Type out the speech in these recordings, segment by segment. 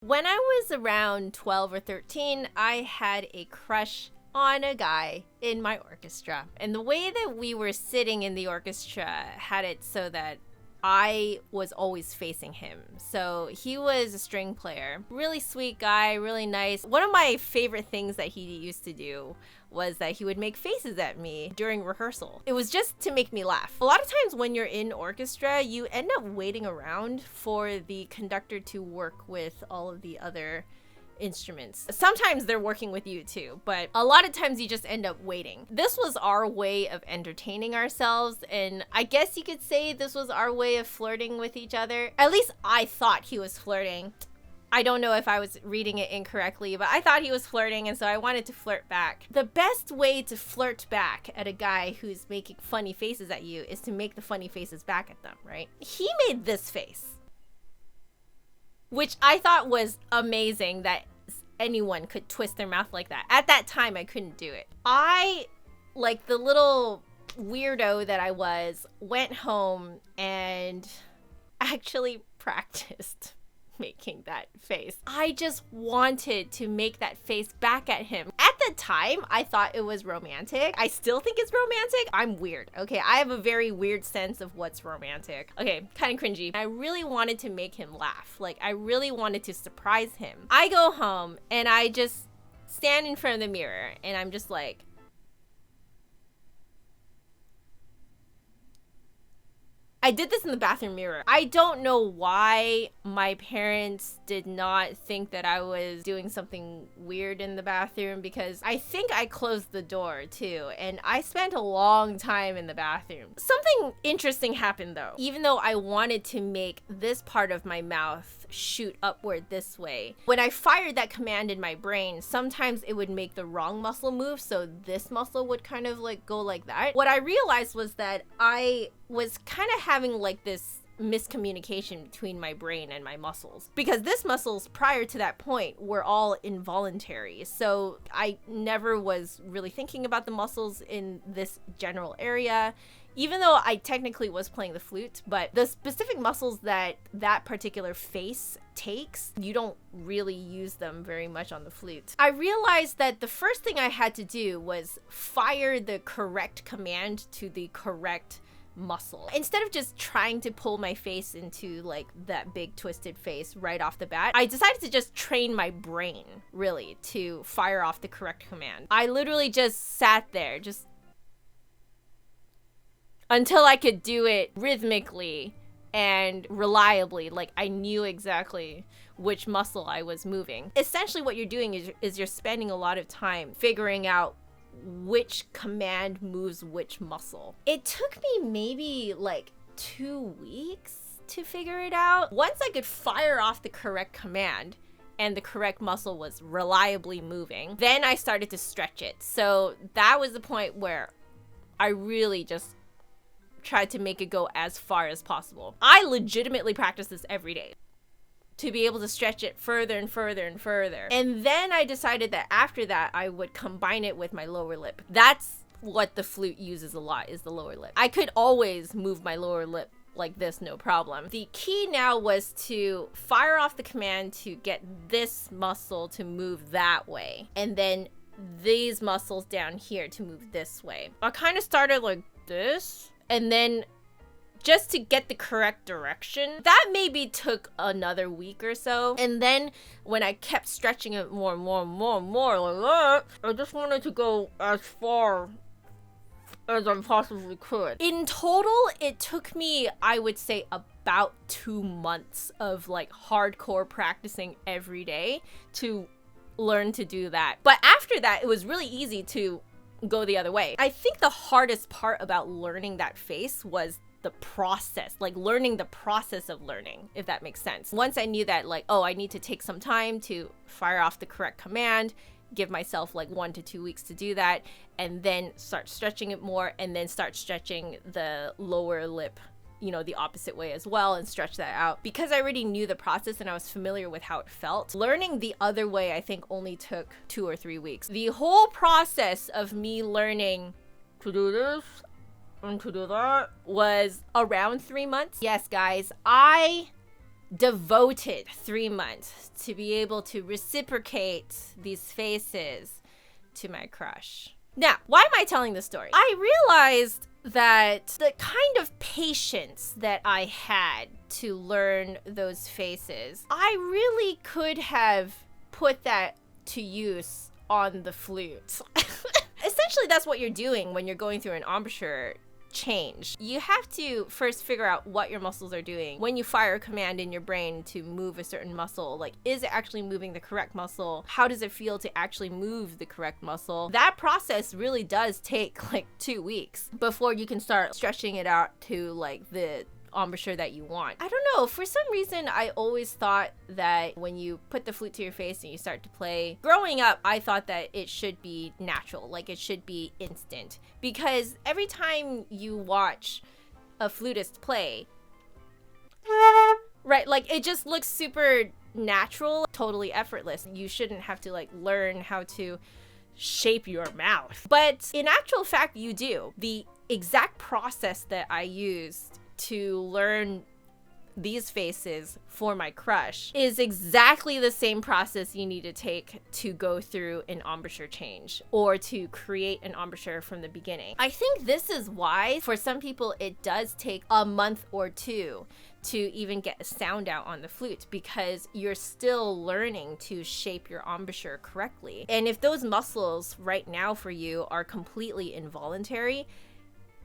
When I was around 12 or 13, I had a crush on a guy in my orchestra. And the way that we were sitting in the orchestra had it so that I was always facing him. So he was a string player. Really sweet guy, really nice. One of my favorite things that he used to do was that he would make faces at me during rehearsal. It was just to make me laugh. A lot of times when you're in orchestra, you end up waiting around for the conductor to work with all of the other instruments. Sometimes they're working with you too, but a lot of times you just end up waiting. This was our way of entertaining ourselves, and I guess you could say this was our way of flirting with each other. At least I thought he was flirting. I don't know if I was reading it incorrectly, but I thought he was flirting, and so I wanted to flirt back. The best way to flirt back at a guy who's making funny faces at you is to make the funny faces back at them, right? He made this face, which I thought was amazing that anyone could twist their mouth like that. At that time, I couldn't do it. I, like the little weirdo that I was, went home and actually practiced making that face. I just wanted to make that face back at him. At the time, I thought it was romantic. I still think it's romantic. I'm weird, okay? I have a very weird sense of what's romantic. Okay, kind of cringy. I really wanted to make him laugh. Like, I really wanted to surprise him. I go home and I just stand in front of the mirror and I'm just like, I did this in the bathroom mirror. I don't know why my parents did not think that I was doing something weird in the bathroom, because I think I closed the door too, and I spent a long time in the bathroom. Something interesting happened though. Even though I wanted to make this part of my mouth shoot upward this way, when I fired that command in my brain, sometimes it would make the wrong muscle move, so this muscle would kind of like go like that. What I realized was that I was kind of having like this miscommunication between my brain and my muscles, because this muscles prior to that point were all involuntary, so I never was really thinking about the muscles in this general area, even though I technically was playing the flute. But the specific muscles that that particular face takes, you don't really use them very much on the flute. I realized that the first thing I had to do was fire the correct command to the correct muscle. Instead of just trying to pull my face into like that big twisted face right off the bat, I decided to just train my brain really to fire off the correct command. I literally just sat there just until I could do it rhythmically and reliably. Like, I knew exactly which muscle I was moving. Essentially what you're doing is you're spending a lot of time figuring out which command moves which muscle. It took me maybe like 2 weeks to figure it out. Once I could fire off the correct command and the correct muscle was reliably moving, then I started to stretch it. So that was the point where I really just tried to make it go as far as possible. I legitimately practice this every day to be able to stretch it further and further and further. And then I decided that after that, I would combine it with my lower lip. That's what the flute uses a lot, is the lower lip. I could always move my lower lip like this, no problem. The key now was to fire off the command to get this muscle to move that way, and then these muscles down here to move this way. I kind of started like this, and then just to get the correct direction, that maybe took another week or so. And then when I kept stretching it more and more and more and more like that, I just wanted to go as far as I possibly could. In total, it took me, I would say, about 2 months of like hardcore practicing every day to learn to do that. But after that, it was really easy to go the other way. I think the hardest part about learning that face was the process, like learning the process of learning, if that makes sense. Once I knew that, like, oh, I need to take some time to fire off the correct command, give myself like 1 to 2 weeks to do that, and then start stretching it more, and then start stretching the lower lip, you know, the opposite way as well, and stretch that out. Because I already knew the process and I was familiar with how it felt, learning the other way I think only took 2 or 3 weeks. The whole process of me learning to do this and to do that was around 3 months. Yes, guys, I devoted 3 months to be able to reciprocate these faces to my crush. Now, why am I telling this story? I realized that the kind of patience that I had to learn those faces, I really could have put that to use on the flute. Essentially, that's what you're doing when you're going through an embouchure change. You have to first figure out what your muscles are doing. When you fire a command in your brain to move a certain muscle, like, is it actually moving the correct muscle? How does it feel to actually move the correct muscle? That process really does take like 2 weeks before you can start stretching it out to like the embouchure that you want. I don't know, for some reason I always thought that when you put the flute to your face and you start to play, growing up I thought that it should be natural, like it should be instant, because every time you watch a flutist play, right, like it just looks super natural, totally effortless. You shouldn't have to like learn how to shape your mouth, but in actual fact you do. The exact process that I used to learn these faces for my crush is exactly the same process you need to take to go through an embouchure change or to create an embouchure from the beginning. I think this is why for some people it does take a month or 2 to even get a sound out on the flute, because you're still learning to shape your embouchure correctly. And if those muscles right now for you are completely involuntary,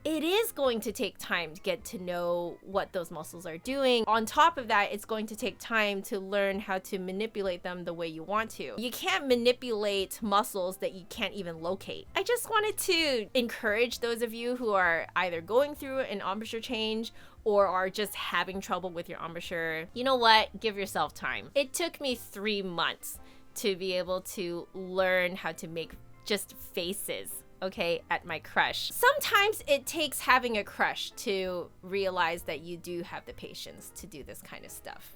it is going to take time to get to know what those muscles are doing. On top of that, it's going to take time to learn how to manipulate them the way you want to. You can't manipulate muscles that you can't even locate. I just wanted to encourage those of you who are either going through an embouchure change or are just having trouble with your embouchure. You know what? Give yourself time. It took me 3 months to be able to learn how to make just faces, okay, at my crush. Sometimes it takes having a crush to realize that you do have the patience to do this kind of stuff.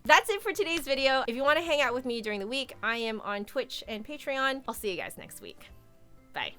That's it for today's video. If you want to hang out with me during the week, I am on Twitch and Patreon. I'll see you guys next week. Bye.